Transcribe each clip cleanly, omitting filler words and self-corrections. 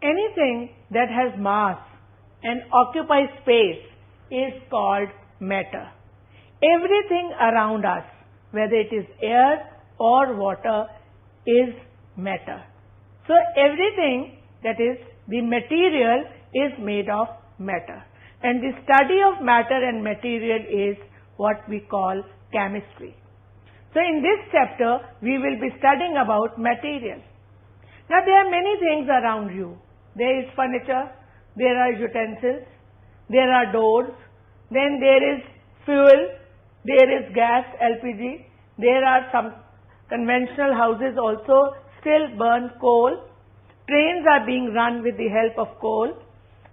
anything that has mass and occupies space is called matter. Everything around us, whether it is air or water, is matter. So everything that is the material is made of matter. And the study of matter and material is what we call chemistry. So in this chapter, we will be studying about material. Now there are many things around you. There is furniture, there are utensils, there are doors, then there is fuel, there is gas, LPG, there are some conventional houses also still burn coal, trains are being run with the help of coal.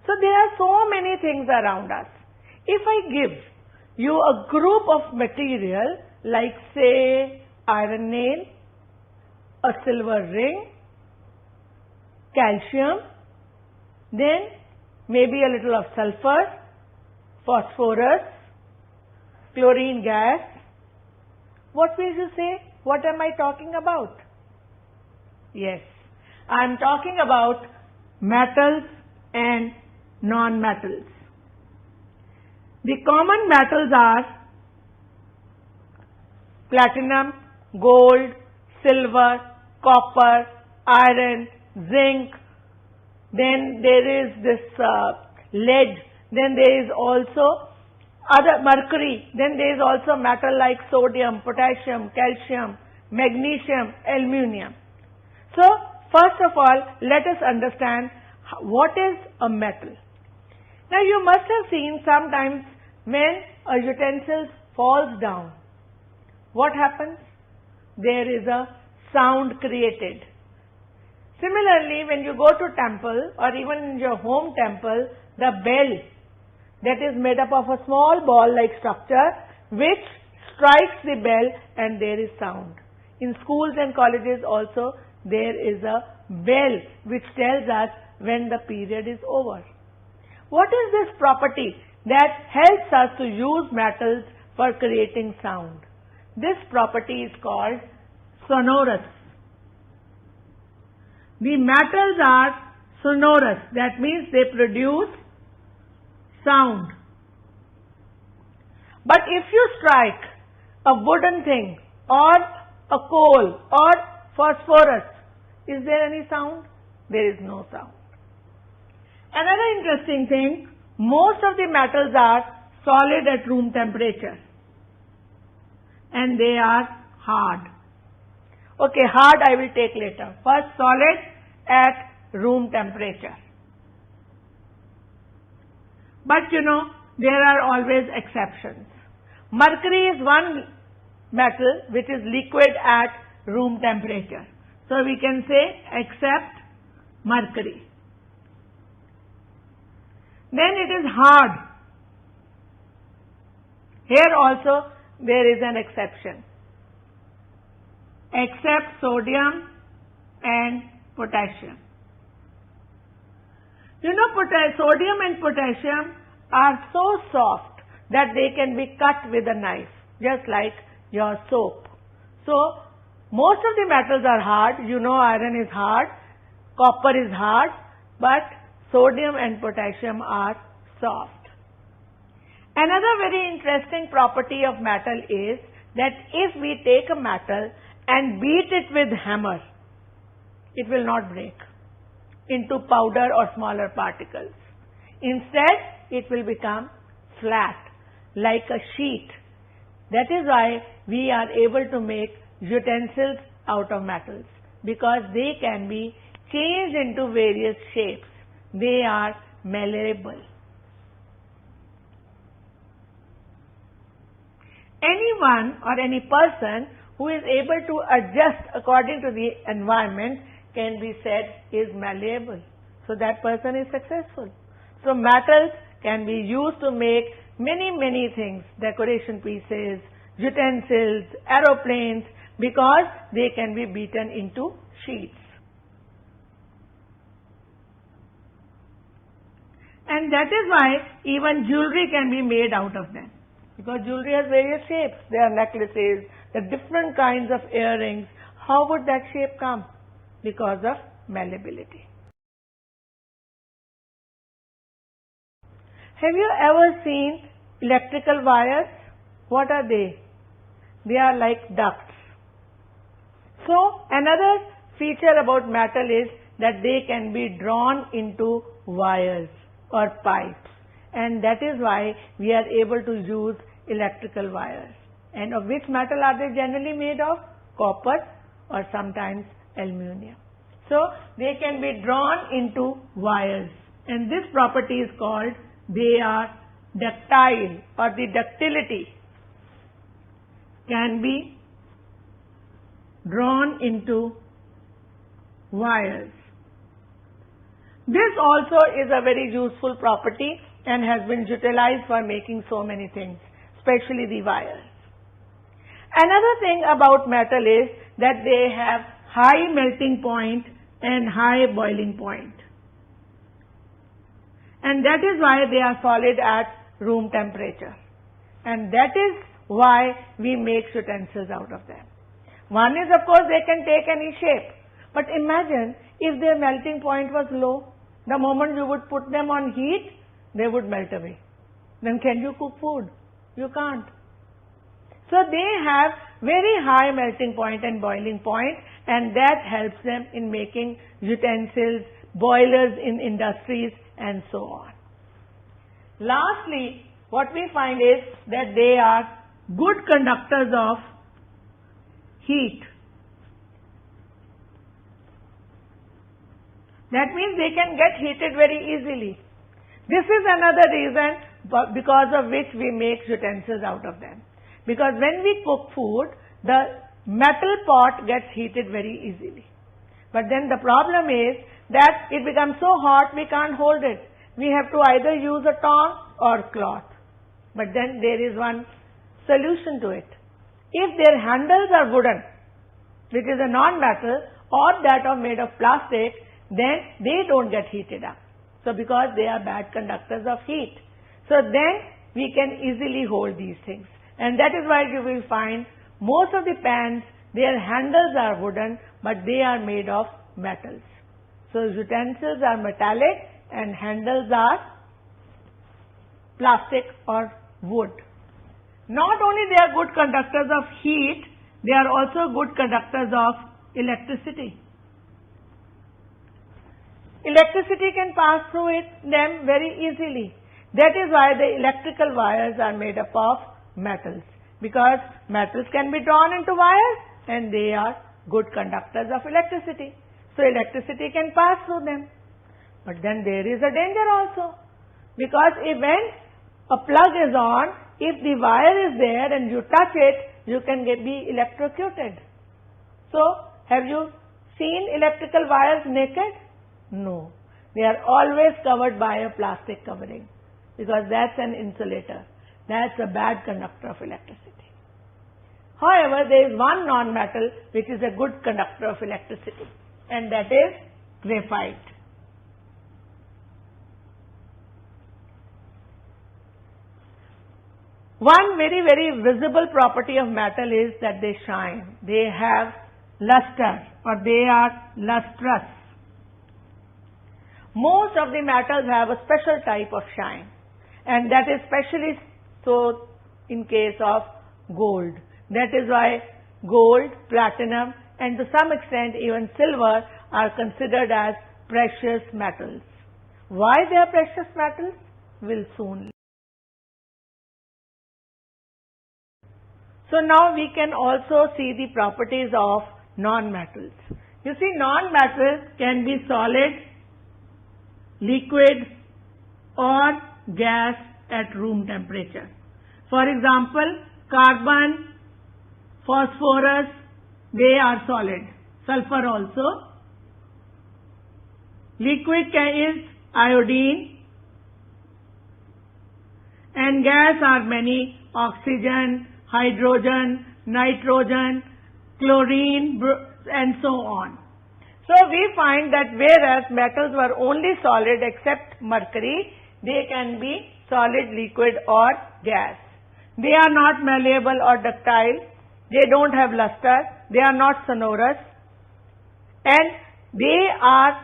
So there are so many things around us. If I give you a group of material like say iron nail, a silver ring, calcium, then maybe a little of sulfur, phosphorus, chlorine gas, what will you say? What am I talking about? Yes, I am talking about metals and non-metals. The common metals are platinum, gold, silver, copper, iron, zinc, then there is this lead, then there is also other mercury, then there is also metal like sodium, potassium, calcium, magnesium, aluminium. So first of all, let us understand what is a metal. Now you must have seen sometimes when a utensil falls down, what happens? There is a sound created. Similarly, when you go to temple or even in your home temple, the bell that is made up of a small ball-like structure which strikes the bell and there is sound. In schools and colleges also there is a bell which tells us when the period is over. What is this property that helps us to use metals for creating sound? This property is called sonorous. The metals are sonorous, that means they produce sound. But if you strike a wooden thing or a coal or phosphorus, is there any sound? There is no sound. Another interesting thing, most of the metals are solid at room temperature and they are hard. Okay, hard I will take later. First solid at room temperature. But you know, there are always exceptions. Mercury is one metal which is liquid at room temperature. So we can say except mercury. Then it is hard. Here also there is an exception. Except sodium and potassium. You know, sodium and potassium are so soft that they can be cut with a knife, just like your soap. So, most of the metals are hard. You know, iron is hard, copper is hard, but sodium and potassium are soft. Another very interesting property of metal is that if we take a metal and beat it with hammer, it will not break into powder or smaller particles. Instead, it will become flat, like a sheet. That is why we are able to make utensils out of metals, because they can be changed into various shapes. They are malleable. Anyone or any person who is able to adjust according to the environment can be said is malleable. So that person is successful. So metals can be used to make many things, decoration pieces, utensils, aeroplanes, because they can be beaten into sheets. And that is why even jewelry can be made out of them, because jewelry has various shapes. There are necklaces, there are different kinds of earrings. How would that shape come? Because of malleability. Have you ever seen electrical wires? What are they? They are like ducts. So another feature about metal is that they can be drawn into wires or pipes, and that is why we are able to use electrical wires. And of which metal are they generally made of? Copper or sometimes aluminum. So they can be drawn into wires, and this property is called, they are ductile, or the ductility can be drawn into wires. This also is a very useful property and has been utilized for making so many things, especially the wires. Another thing about metal is that they have high melting point and high boiling point. And that is why they are solid at room temperature. And that is why we make utensils out of them. One is, of course, they can take any shape. But imagine if their melting point was low, the moment you would put them on heat, they would melt away. Then can you cook food? You can't. So they have very high melting point and boiling point, and that helps them in making utensils, boilers in industries, and so on. Lastly, what we find is that they are good conductors of heat. That means they can get heated very easily. This is another reason because of which we make utensils out of them. Because when we cook food, the metal pot gets heated very easily. But then the problem is that it becomes so hot we can't hold it. We have to either use a tongs or cloth. But then there is one solution to it. If their handles are wooden, which is a non-metal, or that are made of plastic, then they don't get heated up. So because they are bad conductors of heat. So then we can easily hold these things. And that is why you will find most of the pans, their handles are wooden, but they are made of metals. So utensils are metallic and handles are plastic or wood. Not only they are good conductors of heat, they are also good conductors of electricity. Electricity can pass through them very easily. That is why the electrical wires are made up of metals, because metals can be drawn into wires and they are good conductors of electricity. So electricity can pass through them. But then there is a danger also, because when a plug is on, if the wire is there and you touch it, you can be electrocuted. So have you seen electrical wires naked? No. They are always covered by a plastic covering, because that's an insulator. That's a bad conductor of electricity. However, there is one non-metal which is a good conductor of electricity, and that is graphite. One very, very visible property of metal is that they shine. They have luster, or they are lustrous. Most of the metals have a special type of shine, and that is especially so in case of gold. That is why gold, platinum, and to some extent even silver are considered as precious metals. Why they are precious metals? We'll soon learn. So now we can also see the properties of non-metals. You see, non-metals can be solid, liquid, or gas at room temperature. For example, carbon, phosphorus, they are solid. Sulfur also. Liquid is iodine, and gas are many: oxygen, hydrogen, nitrogen, chlorine, and so on. So we find that whereas metals were only solid except mercury, they can be solid, liquid, or gas. They are not malleable or ductile. They don't have luster. They are not sonorous. And they are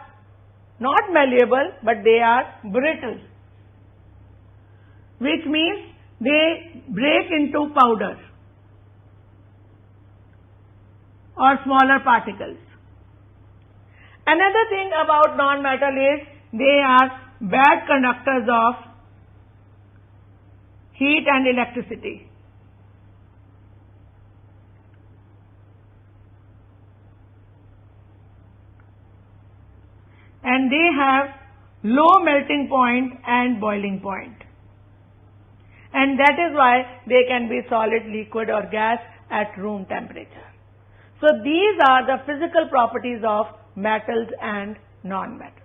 not malleable, but they are brittle. which means they break into powder or smaller particles. Another thing about non-metal is they are bad conductors of heat and electricity. And they have low melting point and boiling point. And that is why they can be solid, liquid or gas at room temperature. So these are the physical properties of metals and non-metals.